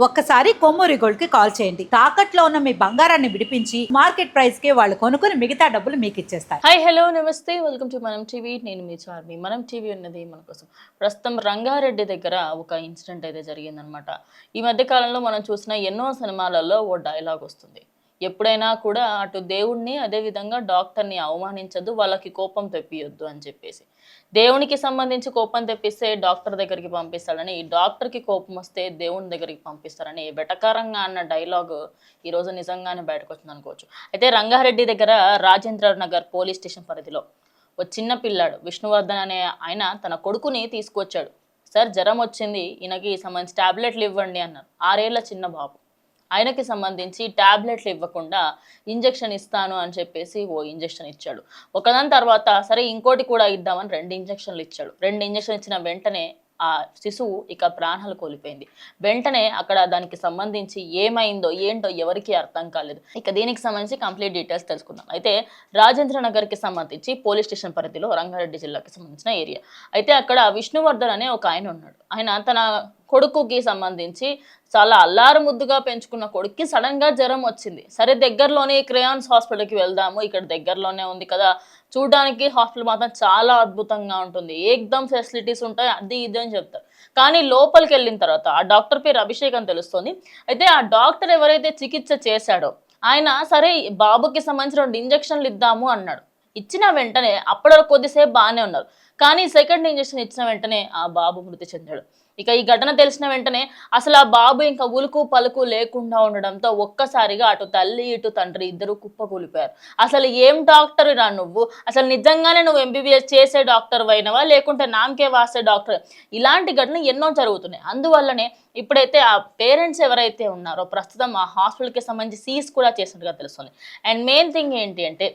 ఒక్కసారి కొమ్మూరి గోల్డ్ కి కాల్ చేయండి. తాకట్లో ఉన్న మీ బంగారాన్ని విడిపించి మార్కెట్ ప్రైస్ కి వాళ్ళు కొనుక్కుని మిగతా డబ్బులు మీకు ఇచ్చేస్తారు. హాయ్ హలో నమస్తే, వెల్కమ్ టు మనం టీవీ. నేను మీ చార్మి. మనం టీవీ ఉన్నది మన కోసం. ప్రస్తుతం రంగారెడ్డి దగ్గర ఒక ఇన్సిడెంట్ అయితే జరిగిందనమాట. ఈ మధ్య కాలంలో మనం చూసిన ఎన్నో సినిమాలలో ఓ డైలాగ్ వస్తుంది. ఎప్పుడైనా కూడా అటు దేవుణ్ణి అదేవిధంగా డాక్టర్ని అవమానించద్దు, వాళ్ళకి కోపం తెప్పియొద్దు అని చెప్పేసి. దేవునికి సంబంధించి కోపం తెప్పిస్తే డాక్టర్ దగ్గరికి పంపిస్తాడని, డాక్టర్కి కోపం వస్తే దేవుని దగ్గరికి పంపిస్తారని వెటకారంగా అన్న డైలాగ్ ఈరోజు నిజంగానే బయటకు వచ్చింది అనుకోవచ్చు. అయితే రంగారెడ్డి దగ్గర రాజేంద్ర నగర్ పోలీస్ స్టేషన్ పరిధిలో ఒక చిన్న పిల్లాడు విష్ణువర్ధన్ అనే ఆయన తన కొడుకుని తీసుకొచ్చాడు. సార్ జ్వరం వచ్చింది, ఈయనకి సంబంధించి టాబ్లెట్లు ఇవ్వండి అన్నారు. 6 ఏళ్ల చిన్న బాబు. ఆయనకి సంబంధించి టాబ్లెట్లు ఇవ్వకుండా ఇంజెక్షన్ ఇస్తాను అని చెప్పేసి ఓ ఇంజెక్షన్ ఇచ్చాడు. ఒకదాని తర్వాత సరే ఇంకోటి కూడా ఇద్దామని 2 ఇంజెక్షన్లు ఇచ్చాడు. 2 ఇంజెక్షన్ ఇచ్చిన వెంటనే ఆ శిశువు ఇక ప్రాణాలు కోల్పోయింది. వెంటనే అక్కడ దానికి సంబంధించి ఏమైందో ఏంటో ఎవరికి అర్థం కాలేదు. ఇక దీనికి సంబంధించి కంప్లీట్ డీటెయిల్స్ తెలుసుకుందాం. అయితే రాజేంద్ర నగర్కి సంబంధించి పోలీస్ స్టేషన్ పరిధిలో రంగారెడ్డి జిల్లాకి సంబంధించిన ఏరియా. అయితే అక్కడ విష్ణువర్ధన్ అనే ఒక ఆయన ఉన్నాడు. ఆయన తన కొడుకుకి సంబంధించి చాలా అల్లారు ముద్దుగా పెంచుకున్న కొడుక్కి సడన్ గా జ్వరం వచ్చింది. సరే దగ్గరలోనే క్రేయాన్స్ హాస్పిటల్కి వెళ్దాము, ఇక్కడ దగ్గరలోనే ఉంది కదా, చూడడానికి హాస్పిటల్ మాత్రం చాలా అద్భుతంగా ఉంటుంది, ఏకదమ్ ఫెసిలిటీస్ ఉంటాయి, అది ఇది అని చెప్తారు. కానీ లోపలికి వెళ్ళిన తర్వాత ఆ డాక్టర్ పేరు అభిషేక్ అని తెలుస్తుంది. అయితే ఆ డాక్టర్ ఎవరైతే చికిత్స చేశాడో ఆయన సరే బాబుకి సంబంధించిన 2 ఇంజక్షన్లు ఇద్దాము అన్నాడు. ఇచ్చిన వెంటనే అప్పటి కొద్దిసేపు బాగానే ఉన్నారు. కానీ సెకండ్ ఇంజక్షన్ ఇచ్చిన వెంటనే ఆ బాబు మృతి చెందాడు. ఇక ఈ ఘటన తెలిసిన వెంటనే అసలు ఆ బాబు ఇంకా ఉలుకు పలుకు లేకుండా ఉండడంతో ఒక్కసారిగా అటు తల్లి ఇటు తండ్రి ఇద్దరు కుప్పకూలిపోయారు. అసలు ఏం డాక్టర్ రా నువ్వు, అసలు నిజంగానే నువ్వు ఎంబీబీఎస్ చేసే డాక్టర్ అయినవా లేకుంటే నామకే వాసే డాక్టర్? ఇలాంటి ఘటనలు ఎన్నో జరుగుతున్నాయి. అందువల్లనే ఇప్పుడైతే ఆ పేరెంట్స్ ఎవరైతే ఉన్నారో ప్రస్తుతం ఆ హాస్పిటల్కి సంబంధించి సీజ్ కూడా చేసినట్టుగా తెలుస్తుంది. అండ్ మెయిన్ థింగ్ ఏంటి అంటే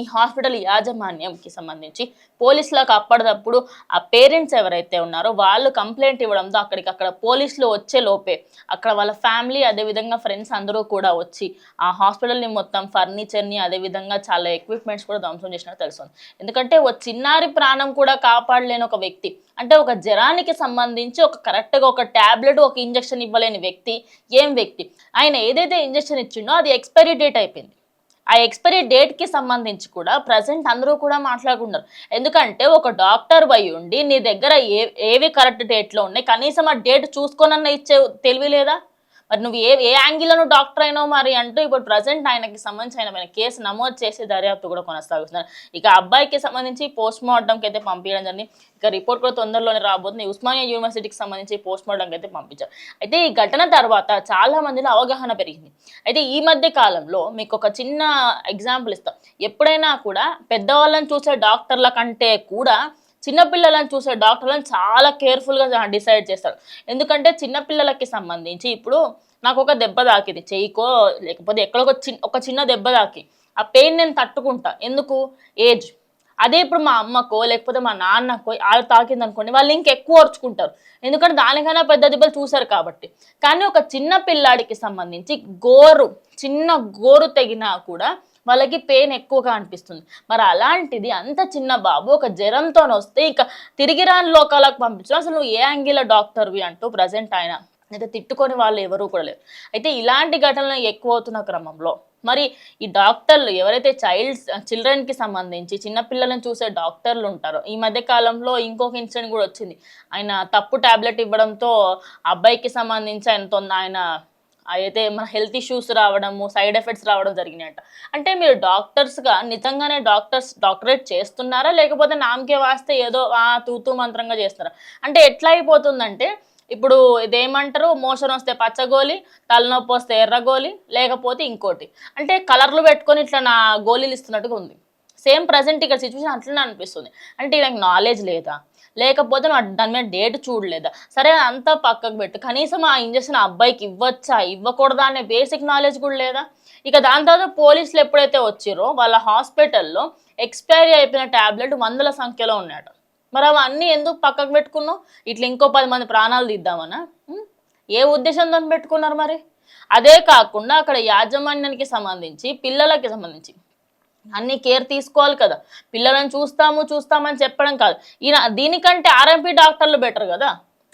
ఈ హాస్పిటల్ యాజమాన్యంకి సంబంధించి పోలీసులకు అప్పటిదప్పుడు ఆ పేరెంట్స్ ఎవరైతే ఉన్నారో వాళ్ళు కంప్లైంట్ ఇవ్వడంతో అక్కడ పోలీసులు వచ్చే లోపే అక్కడ వాళ్ళ ఫ్యామిలీ అదేవిధంగా ఫ్రెండ్స్ అందరూ కూడా వచ్చి ఆ హాస్పిటల్ని మొత్తం ఫర్నిచర్ని అదేవిధంగా చాలా ఎక్విప్మెంట్స్ కూడా ధ్వంసం చేసినట్టు తెలుస్తుంది. ఎందుకంటే ఒక చిన్నారి ప్రాణం కూడా కాపాడలేని ఒక వ్యక్తి, అంటే ఒక జ్వరానికి సంబంధించి ఒక కరెక్ట్గా ఒక ట్యాబ్లెట్ ఒక ఇంజక్షన్ ఇవ్వలేని వ్యక్తి ఏం వ్యక్తి, ఆయన ఏదైతే ఇంజక్షన్ ఇచ్చిండో అది ఎక్స్పైరీ డేట్ అయిపోయింది. ఆ ఎక్స్పైరీ డేట్కి సంబంధించి కూడా ప్రజెంట్ అందరూ కూడా మాట్లాడుకుంటారు. ఎందుకంటే ఒక డాక్టర్ అయి ఉండి నీ దగ్గర ఏవి కరెక్ట్ డేట్లో ఉన్నాయి, కనీసం ఆ డేట్ చూసుకోనన్నా ఇచ్చే తెలివి లేదా? మరి నువ్వు ఏ యాంగిల్లో నువ్వు డాక్టర్ అయినావు మరి అంటూ ఇప్పుడు ప్రజెంట్ ఆయనకి సంబంధించి ఆయన కేసు నమోదు చేసి దర్యాప్తు కూడా కొనసాగుతున్నారు. ఇక అబ్బాయికి సంబంధించి పోస్ట్ మార్టంకి అయితే పంపించడం జరిగింది. ఇక రిపోర్ట్ కూడా తొందరలోనే రాబోతుంది. ఉస్మానియా యూనివర్సిటీకి సంబంధించి పోస్ట్ మార్టంకి అయితే పంపించారు. అయితే ఈ ఘటన తర్వాత చాలా మందిలో అవగాహన పెరిగింది. అయితే ఈ మధ్య కాలంలో మీకు ఒక చిన్న ఎగ్జాంపుల్ ఇస్తాం. ఎప్పుడైనా కూడా పెద్దవాళ్ళని చూసే డాక్టర్ల కంటే కూడా చిన్నపిల్లలను చూసే డాక్టర్లను చాలా కేర్ఫుల్గా డిసైడ్ చేస్తారు. ఎందుకంటే చిన్నపిల్లలకి సంబంధించి ఇప్పుడు నాకు ఒక దెబ్బ తాకింది, చెయ్యికో లేకపోతే ఎక్కడో ఒక చిన్న దెబ్బ తాకి ఆ పెయిన్ నేను తట్టుకుంటా, ఎందుకు? ఏజ్. అదే ఇప్పుడు మా అమ్మకో లేకపోతే మా నాన్నకో వాళ్ళు తాకింది అనుకోండి, వాళ్ళు ఇంకెక్కువ ఓర్చుకుంటారు, ఎందుకంటే దానికైనా పెద్ద దెబ్బలు చూశారు కాబట్టి. కానీ ఒక చిన్న పిల్లాడికి సంబంధించి చిన్న గోరు తెగినా కూడా వాళ్ళకి పెయిన్ ఎక్కువగా అనిపిస్తుంది. మరి అలాంటిది అంత చిన్న బాబు ఒక జ్వరంతో వస్తే ఇక తిరిగి రాని లోకాలకు పంపించడం, అసలు నువ్వు ఏ యాంగిల్ డాక్టర్వి అంటూ ప్రజెంట్ ఆయన అయితే తిట్టుకొని వాళ్ళు ఎవరూ కూడా లేరు. అయితే ఇలాంటి ఘటనలు ఎక్కువ అవుతున్న క్రమంలో మరి ఈ డాక్టర్లు ఎవరైతే చిల్డ్రన్కి సంబంధించి చిన్నపిల్లలను చూసే డాక్టర్లు ఉంటారో ఈ మధ్య కాలంలో ఇంకొక ఇన్సిడెంట్ కూడా వచ్చింది. ఆయన తప్పు టాబ్లెట్ ఇవ్వడంతో అబ్బాయికి సంబంధించి ఆయన అయితే మన హెల్త్ ఇష్యూస్ రావడము, సైడ్ ఎఫెక్ట్స్ రావడం జరిగినాయట. అంటే మీరు డాక్టర్స్గా నిజంగానే డాక్టరేట్ చేస్తున్నారా లేకపోతే నామకే వాస్తే ఏదో తూతూ మంత్రంగా చేస్తారా? అంటే ఎట్లా అయిపోతుందంటే ఇప్పుడు ఇదేమంటారు, మోషన్ వస్తే పచ్చగోలి, తలనొప్పి వస్తే ఎర్రగోలి, లేకపోతే ఇంకోటి, అంటే కలర్లు పెట్టుకొని ఇట్లా నా గోళీలు ఇస్తున్నట్టుగా ఉంది. సేమ్ ప్రజెంట్ ఇక్కడ సిచ్యువేషన్ అట్లనే అనిపిస్తుంది. అంటే నాకు నాలెడ్జ్ లేదా లేకపోతే దాని మీద డేట్ చూడలేదా? సరే అంతా పక్కకు పెట్టు, కనీసం ఆ ఇంజక్షన్ అబ్బాయికి ఇవ్వచ్చా ఇవ్వకూడదా అనే బేసిక్ నాలెడ్జ్ కూడా లేదా? ఇక దాని తర్వాత పోలీసులు ఎప్పుడైతే వచ్చిరో వాళ్ళ హాస్పిటల్లో ఎక్స్పైరీ అయిపోయిన ట్యాబ్లెట్ 100ల సంఖ్యలో ఉన్నాయట. మరి అవన్నీ ఎందుకు పక్కకు పెట్టుకున్నావు? ఇట్లా ఇంకో 10 మంది ప్రాణాలు తీద్దామనా? ఏ ఉద్దేశంతో పెట్టుకున్నారు మరి? అదే కాకుండా అక్కడ యాజమాన్యానికి సంబంధించి పిల్లలకి సంబంధించి అన్ని కేర్ తీసుకోవాలి కదా. పిల్లలను చూస్తామని చెప్పడం కాదు. దీనికంటే ఆర్ఎంపీ డాక్టర్లు బెటర్ కదా.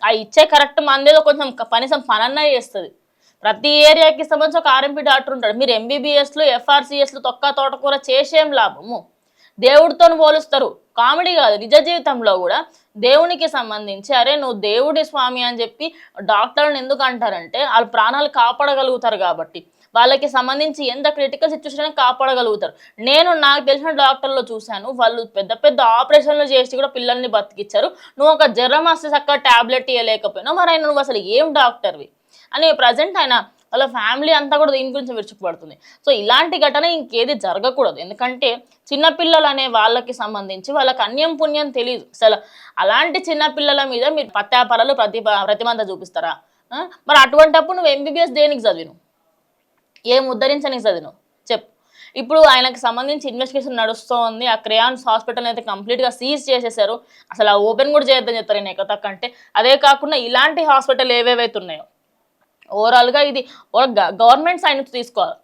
ఆ ఇచ్చే కరెక్ట్ మందేదో కొంచెం కనీసం పనన్నా చేస్తుంది. ప్రతి ఏరియాకి సంబంధించి ఒక ఆర్ఎంపీ డాక్టర్ ఉంటాడు. మీరు ఎంబీబీఎస్లు ఎఫ్ఆర్సీఎస్లు తొక్క తోటకూర చేసేం లాభము? దేవుడితో పోలుస్తారు. కామెడీ కాదు, నిజ జీవితంలో కూడా దేవునికి సంబంధించి అరే నువ్వు దేవుడి స్వామి అని చెప్పి డాక్టర్లను ఎందుకు అంటారంటే వాళ్ళు ప్రాణాలు కాపాడగలుగుతారు కాబట్టి, వాళ్ళకి సంబంధించి ఎంత క్రిటికల్ సిచ్యువేషన్ కాపాడగలుగుతారు. నాకు తెలిసిన డాక్టర్లో చూశాను, వాళ్ళు పెద్ద పెద్ద ఆపరేషన్లు చేసి కూడా పిల్లల్ని బతికిచ్చారు. నువ్వు ఒక జ్వరం వస్తే చక్కగా ట్యాబ్లెట్ ఇవ్వలేకపోయినావు, మరి ఆయన నువ్వు అసలు ఏం డాక్టర్వి అని ప్రజెంట్ ఆయన వాళ్ళ ఫ్యామిలీ అంతా కూడా దీని గురించి విరుచుకుపడుతుంది. సో ఇలాంటి ఘటన ఇంకేది జరగకూడదు. ఎందుకంటే చిన్నపిల్లలు అనే వాళ్ళకి సంబంధించి వాళ్ళకి అన్యం పుణ్యం తెలియదు అసలు. అలాంటి చిన్నపిల్లల మీద మీరు పత్యాపరాలు ప్రతిబంధ చూపిస్తారా? మరి అటువంటప్పుడు నువ్వు ఎంబీబీఎస్ దేనికి చదివిను? ఏం ఉద్ధరించడానికి చదివిను చెప్పు. ఇప్పుడు ఆయనకు సంబంధించి ఇన్వెస్టిగేషన్ నడుస్తోంది. ఆ క్రేయాన్స్ హాస్పిటల్ అయితే కంప్లీట్గా సీజ్ చేసేసారు. అసలు ఆ ఓపెన్ కూడా చేయొద్దని చెప్తారు నేను ఎక్కతక్కంటే. అదే కాకుండా ఇలాంటి హాస్పిటల్ ఏవేవైతే ఉన్నాయో ఓవరాల్గా ఇది గవర్నమెంట్ సైడ్ నుంచి తీసుకోవాలి.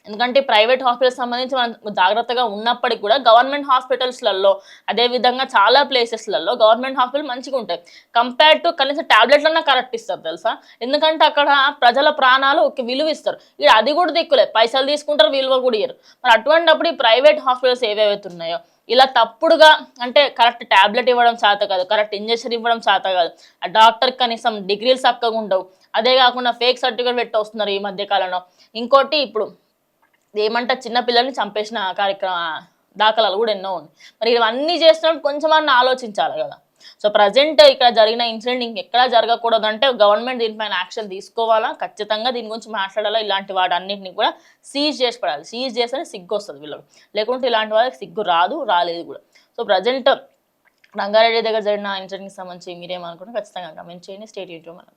ఎందుకంటే ప్రైవేట్ హాస్పిటల్స్ సంబంధించి మనం జాగ్రత్తగా ఉన్నప్పటికీ కూడా గవర్నమెంట్ హాస్పిటల్స్లలో అదేవిధంగా చాలా ప్లేసెస్లలో గవర్నమెంట్ హాస్పిటల్ మంచిగా ఉంటాయి. కంపేర్ టు కనీసం ట్యాబ్లెట్లన్నా కరెక్ట్ ఇస్తారు తెలుసా. ఎందుకంటే అక్కడ ప్రజల ప్రాణాలు ఒక విలువ ఇస్తారు. ఇక్కడ అది కూడా దిక్కులేదు, పైసలు తీసుకుంటారు, విలువ కూడా ఇయ్యరు. మరి అటువంటిప్పుడు ఈ ప్రైవేట్ హాస్పిటల్స్ ఏవేవైతే ఉన్నాయో ఇలా తప్పుడుగా అంటే కరెక్ట్ ట్యాబ్లెట్ ఇవ్వడం చేత కాదు, కరెక్ట్ ఇంజెక్షన్ ఇవ్వడం చేత కాదు, ఆ డాక్టర్ కనీసం డిగ్రీలు చక్కగా ఉండవు, అదే కాకుండా ఫేక్ సర్టిఫికేట్ పెట్టి వస్తున్నారు ఈ మధ్య కాలంలో. ఇంకోటి ఇప్పుడు ఏమంటే చిన్నపిల్లల్ని చంపేసిన దాఖలాలు కూడా ఎన్నో ఉన్నాయి. మరి ఇవన్నీ చేస్తున్నప్పుడు కొంచెం అన్న ఆలోచించాలి కదా. సో ప్రజెంట్ ఇక్కడ జరిగిన ఇన్సిడెంట్ ఇంకెక్కడా జరగకూడదు అంటే గవర్నమెంట్ దీనిపైన యాక్షన్ తీసుకోవాలా, ఖచ్చితంగా దీని గురించి మాట్లాడాలా. ఇలాంటి వాటన్నిటిని కూడా సీజ్ చేసి పడాలి. సీజ్ చేస్తేనే సిగ్గు వస్తుంది వీళ్ళకి, లేకుంటే ఇలాంటి వాళ్ళకి సిగ్గు రాలేదు కూడా. సో ప్రజెంట్ రంగారెడ్డి దగ్గర జరిగిన ఇన్సిడెంట్కి సంబంధించి మీరేమనుకుంటే ఖచ్చితంగా కమెంట్ చేయండి. స్టేట్ యూట్యూబ్ మనం.